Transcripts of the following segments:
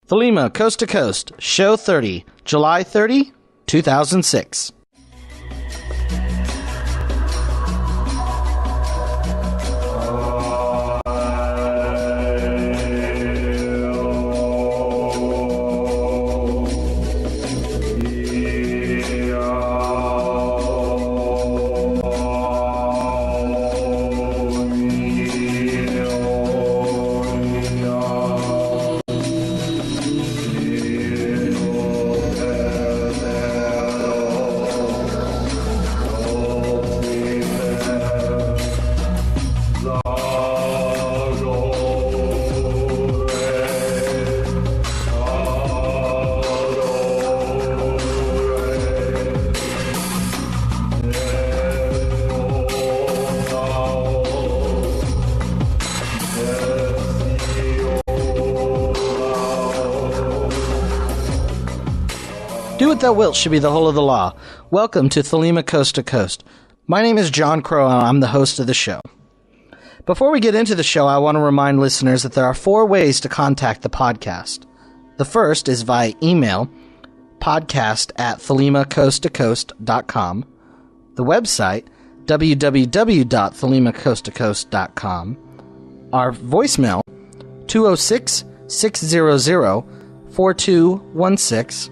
Thelema, Coast to Coast, Show 30, July 30, 2006. Do what thou wilt should be the whole of the law. Welcome to Thelema Coast to Coast. My name is John Crow, and I'm the host of the show. Before we get into the show, I want to remind listeners that there are 4 ways to contact the podcast. The first is via email, podcast@thelemacoasttocoast.com, the website, www.thelemacoasttocoast.com, our voicemail, 206-600-4216,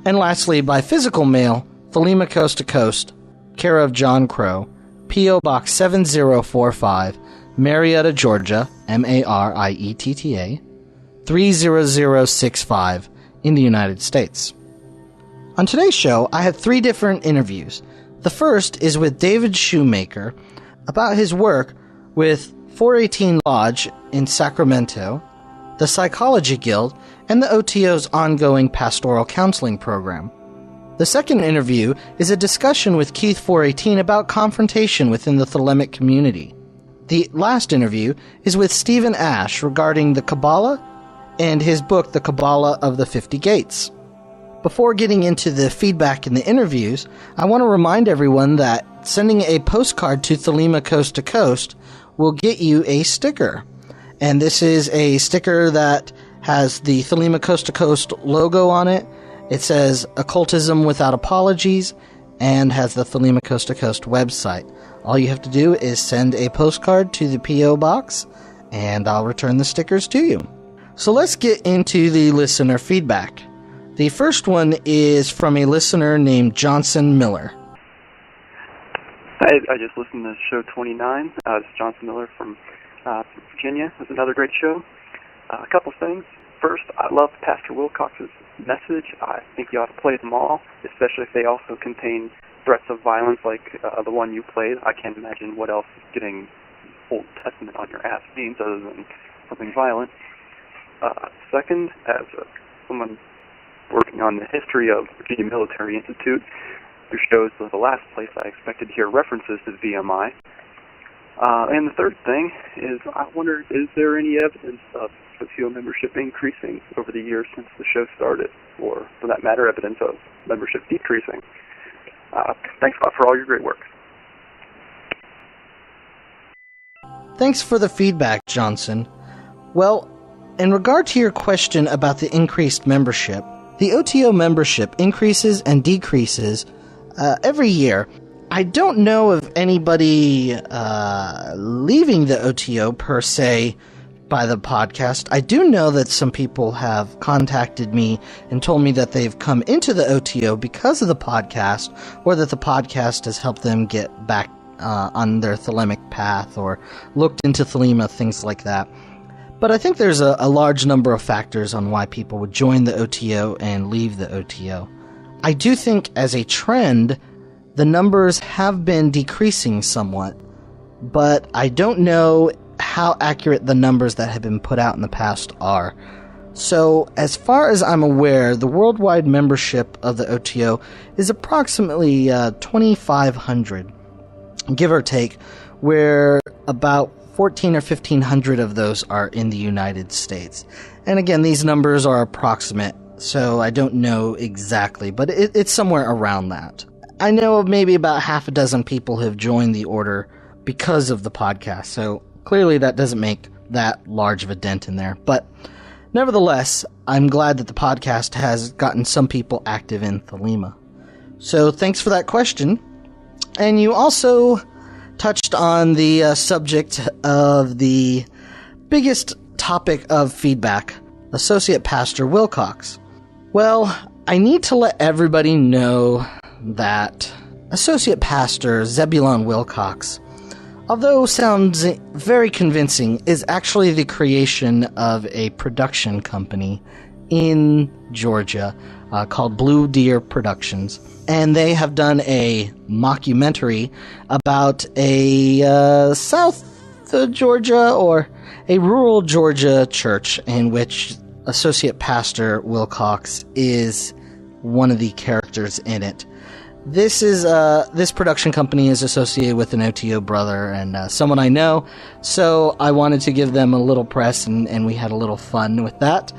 and lastly, by physical mail, Thelema Coast to Coast, care of John Crow, P.O. Box 7045, Marietta, Georgia, Marietta, 30065, in the United States. On today's show, I have 3 different interviews. The first is with David Shoemaker about his work with 418 Lodge in Sacramento, the Psychology Guild, and the OTO's ongoing Pastoral Counseling program. The second interview is a discussion with Keith 418 about confrontation within the thelemic community. The last interview is with Steven Ashe regarding the Qabalah and his book, The Qabalah of the 50 Gates. Before getting into the feedback in the interviews, I want to remind everyone that sending a postcard to Thelema Coast to Coast will get you a sticker. And this is a sticker that has the Thelema Coast to Coast logo on it. It says Occultism Without Apologies and has the Thelema Coast to Coast website. All you have to do is send a postcard to the P.O. box and I'll return the stickers to you. So let's get into the listener feedback. The first one is from a listener named Johnson Miller. I just listened to show 29. It's Johnson Miller from Virginia. It's another great show. A couple things. First, I love Pastor Wilcox's message. I think you ought to play them all, especially if they also contain threats of violence like the one you played. I can't imagine what else getting Old Testament on your ass means other than something violent. Second, as someone working on the history of Virginia Military Institute, who shows was the last place I expected to hear references to VMI. And the third thing is, I wonder, is there any evidence of OTO membership increasing over the years since the show started, or, for that matter, evidence of membership decreasing? Thanks a lot for all your great work. Thanks for the feedback, Johnson. Well, in regard to your question about the increased membership, the OTO membership increases and decreases every year. I don't know of anybody leaving the OTO per se by the podcast. I do know that some people have contacted me and told me that they've come into the OTO because of the podcast, or that the podcast has helped them get back on their thelemic path or looked into Thelema, things like that. But I think there's a large number of factors on why people would join the OTO and leave the OTO. I do think as a trend, the numbers have been decreasing somewhat, but I don't know how accurate the numbers that have been put out in the past are. So, as far as I'm aware, the worldwide membership of the OTO is approximately 2,500, give or take, where about 1,400 or 1,500 of those are in the United States. And again, these numbers are approximate, so I don't know exactly, but it's somewhere around that. I know of maybe about half a dozen people have joined the order because of the podcast, so clearly that doesn't make that large of a dent in there. But Nevertheless, I'm glad that the podcast has gotten some people active in Thelema. So thanks for that question. And you also touched on the subject of the biggest topic of feedback, Associate Pastor Wilcox. Well, I need to let everybody know that Associate Pastor Zebulon Wilcox, although sounds very convincing, is actually the creation of a production company in Georgia called Blue Deer Productions. And they have done a mockumentary about a South Georgia or a rural Georgia church in which Associate Pastor Wilcox is one of the characters in it. This production company is associated with an OTO brother and someone I know, so I wanted to give them a little press, and we had a little fun with that.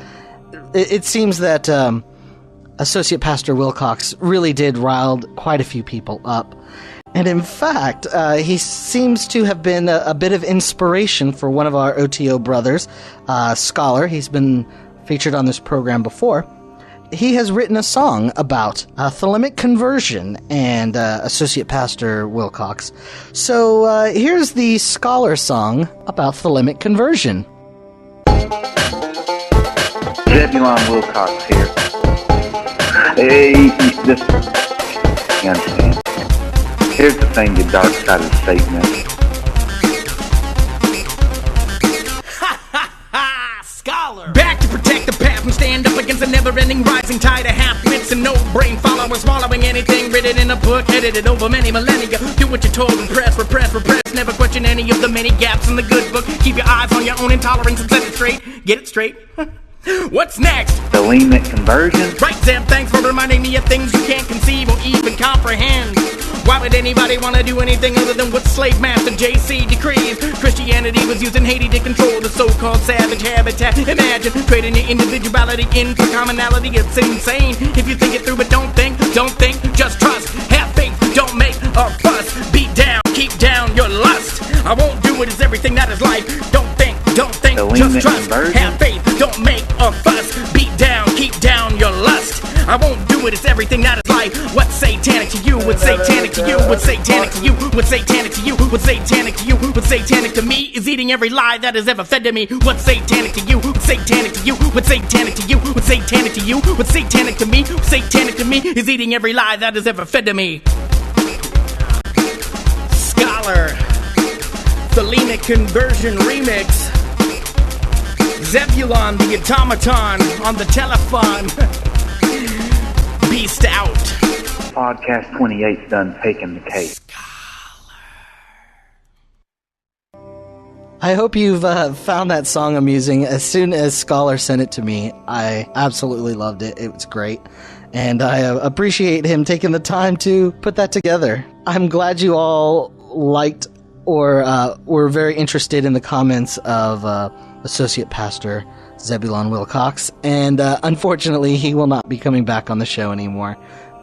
It seems that Associate Pastor Wilcox really did rile quite a few people up, and in fact, he seems to have been a bit of inspiration for one of our OTO brothers, Scholar. He's been featured on this program before. He has written a song about thelemic conversion and Associate Pastor Wilcox. So here's the Scholar song about thelemic conversion. Zebulon Wilcox here. Hey, you understand? Here's the thing, the dark side of Satan is. Back to protect the path and stand up against a never-ending rising tide of half-wits and no-brain followers swallowing anything written in a book, edited over many millennia. Do what you're told, repress, never question any of the many gaps in the good book. Keep your eyes on your own intolerance and set it straight. Get it straight? What's next? Thelemic conversion? Right, Zeb, thanks for reminding me of things you can't conceive or even comprehend. Why would anybody want to do anything other than what slave master JC decrees? Christianity was using Haiti to control the so-called savage habitat. Imagine trading your individuality in for commonality. It's insane. If you think it through, but don't think, just trust. Have faith, don't make a fuss. Beat down, keep down your lust. I won't do it, it's everything that is life. Don't think, just trust. Have faith, don't make a fuss. Beat down, keep down your lust. I won't do it, it's everything that is life. What's satanic to you? What's satanic to you? What's satanic to you? What's satanic to you? What's satanic to you? What's satanic to me is eating every lie that is ever fed to me. What's satanic to you? What's satanic to you? What's satanic to you? What's satanic to you? What's satanic to me? What's satanic to me is eating every lie that is ever fed to me. Scholar, Thelemic Conversion Remix. Zebulon the Automaton on the telephone. Beast out. Podcast 28's done taking the cake. I hope you've found that song amusing. As soon as Scholar sent it to me, I absolutely loved it. It was great. And I appreciate him taking the time to put that together. I'm glad you all liked or were very interested in the comments of Associate Pastor Zebulon Wilcox. And unfortunately, he will not be coming back on the show anymore.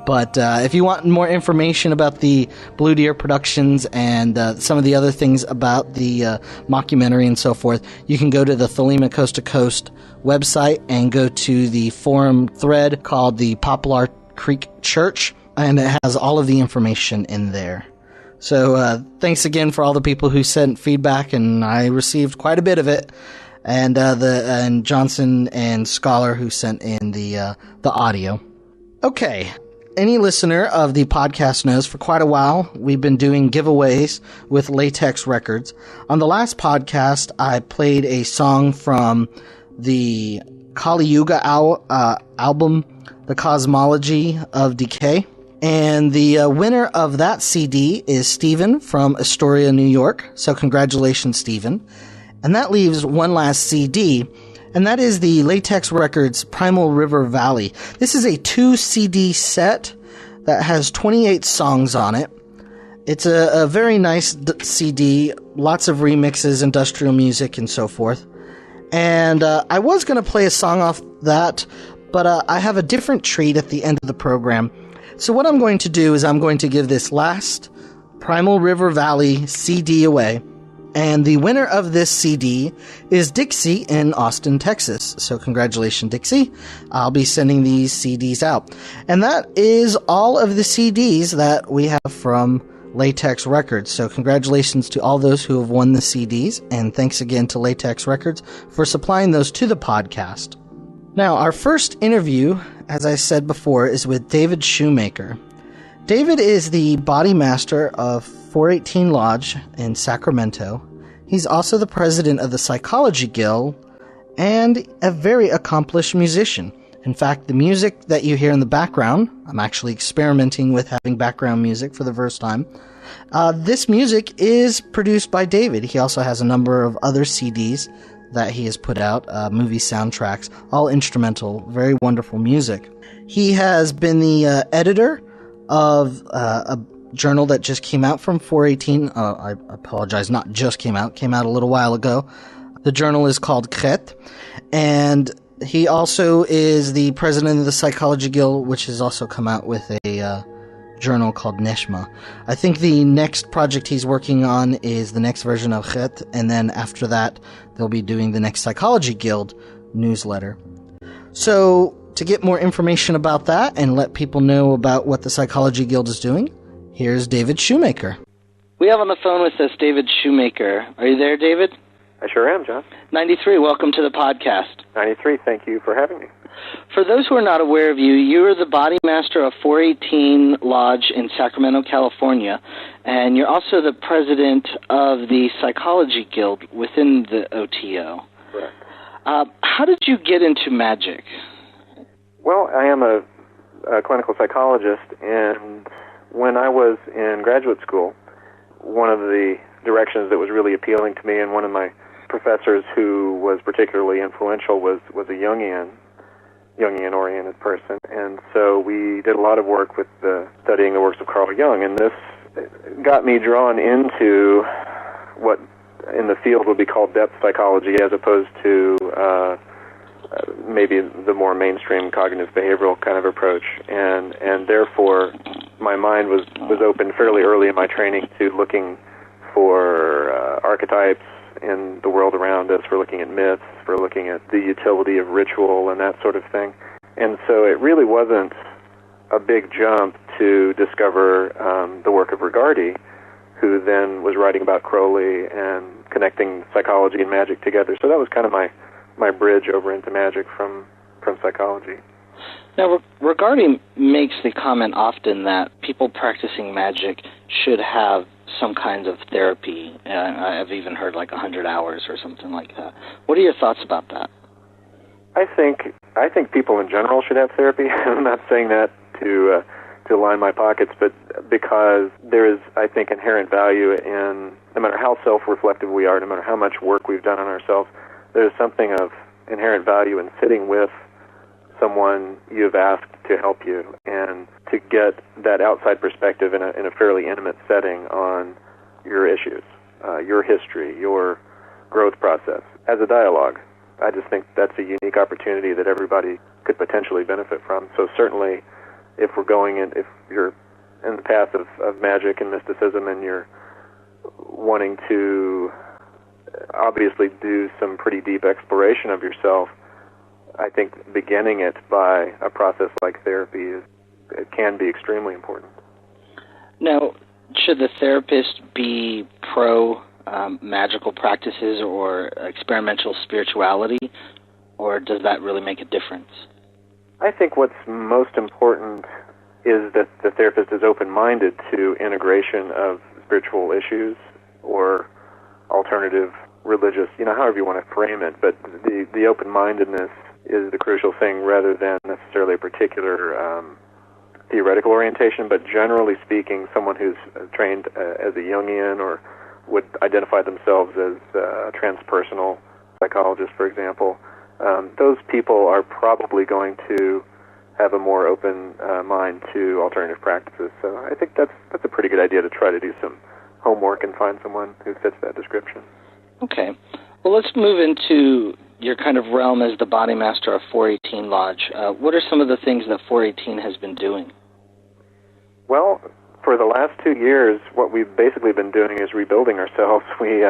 But if you want more information about the Blue Deer Productions and some of the other things about the mockumentary and so forth, you can go to the Thelema Coast to Coast website and go to the forum thread called the Poplar Creek Church, and it has all of the information in there. So thanks again for all the people who sent feedback, and I received quite a bit of it. And Johnson and Scholar who sent in the audio. Okay. Any listener of the podcast knows for quite a while we've been doing giveaways with Latex Records. On the last podcast, I played a song from the Kali Yuga album, The Cosmology of Decay. And the winner of that CD is Steven from Astoria, New York. So congratulations, Steven. And that leaves one last CD, and that is the Latex Records Primal River Valley. This is a 2-CD set that has 28 songs on it. It's a very nice CD, lots of remixes, industrial music, and so forth. And I was going to play a song off that, but I have a different treat at the end of the program. So what I'm going to do is I'm going to give this last Primal River Valley CD away. And the winner of this CD is Dixie in Austin, Texas. So congratulations, Dixie. I'll be sending these CDs out. And that is all of the CDs that we have from Latex Records. So congratulations to all those who have won the CDs. And thanks again to Latex Records for supplying those to the podcast. Now, our first interview, as I said before, is with David Shoemaker. David is the body master of 418 Lodge in Sacramento. He's also the president of the Psychology Guild and a very accomplished musician. In fact, the music that you hear in the background, I'm actually experimenting with having background music for the first time. This music is produced by David. He also has a number of other CDs that he has put out, movie soundtracks, all instrumental, very wonderful music. He has been the editor of a journal that just came out from 418. I apologize, not just came out a little while ago. The journal is called Qret, and he also is the president of the Psychology Guild, which has also come out with a journal called Neshma. I think the next project he's working on is the next version of Qret, and then after that, they'll be doing the next Psychology Guild newsletter. So, to get more information about that and let people know about what the Psychology Guild is doing, here's David Shoemaker. We have on the phone with us David Shoemaker. Are you there, David? I sure am, John. 93, welcome to the podcast. 93, thank you for having me. For those who are not aware of you, you're the body master of 418 Lodge in Sacramento, California, and you're also the president of the Psychology Guild within the OTO. Correct. How did you get into magic? Well, I am a clinical psychologist, and when I was in graduate school, one of the directions that was really appealing to me, and one of my professors who was particularly influential was a Jungian-oriented person, and so we did a lot of work with studying the works of Carl Jung, and this got me drawn into what in the field would be called depth psychology, as opposed to maybe the more mainstream cognitive behavioral kind of approach, and therefore my mind was opened fairly early in my training to looking for archetypes in the world around us, for looking at myths, for looking at the utility of ritual and that sort of thing. And so it really wasn't a big jump to discover the work of Rigardi, who then was writing about Crowley and connecting psychology and magic together. So that was kind of my bridge over into magic from psychology. Now, Rigardi makes the comment often that people practicing magic should have some kind of therapy. I've even heard like 100 hours or something like that. What are your thoughts about that? I think people in general should have therapy. I'm not saying that to line my pockets, but because there is, I think, inherent value in, no matter how self-reflective we are, no matter how much work we've done on ourselves, there's something of inherent value in sitting with someone you've asked to help you and to get that outside perspective in a fairly intimate setting on your issues, your history, your growth process, as a dialogue. I just think that's a unique opportunity that everybody could potentially benefit from. So certainly, if you're in the path of magic and mysticism and you're wanting to obviously do some pretty deep exploration of yourself, I think beginning it by a process like therapy can be extremely important. Now, should the therapist be pro-magical practices or experimental spirituality, or does that really make a difference? I think what's most important is that the therapist is open-minded to integration of spiritual issues or alternative religious, however you want to frame it, but the open-mindedness is the crucial thing rather than necessarily a particular theoretical orientation, but generally speaking, someone who's trained as a Jungian or would identify themselves as a transpersonal psychologist, for example, those people are probably going to have a more open mind to alternative practices. So I think that's a pretty good idea to try to do some homework and find someone who fits that description. Okay. Well, let's move into your kind of realm as the body master of 418 Lodge. What are some of the things that 418 has been doing? Well, for the last 2 years, what we've basically been doing is rebuilding ourselves. We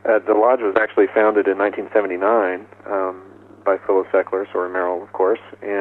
The lodge was actually founded in 1979 by fellow settlers, or Merrill, of course, and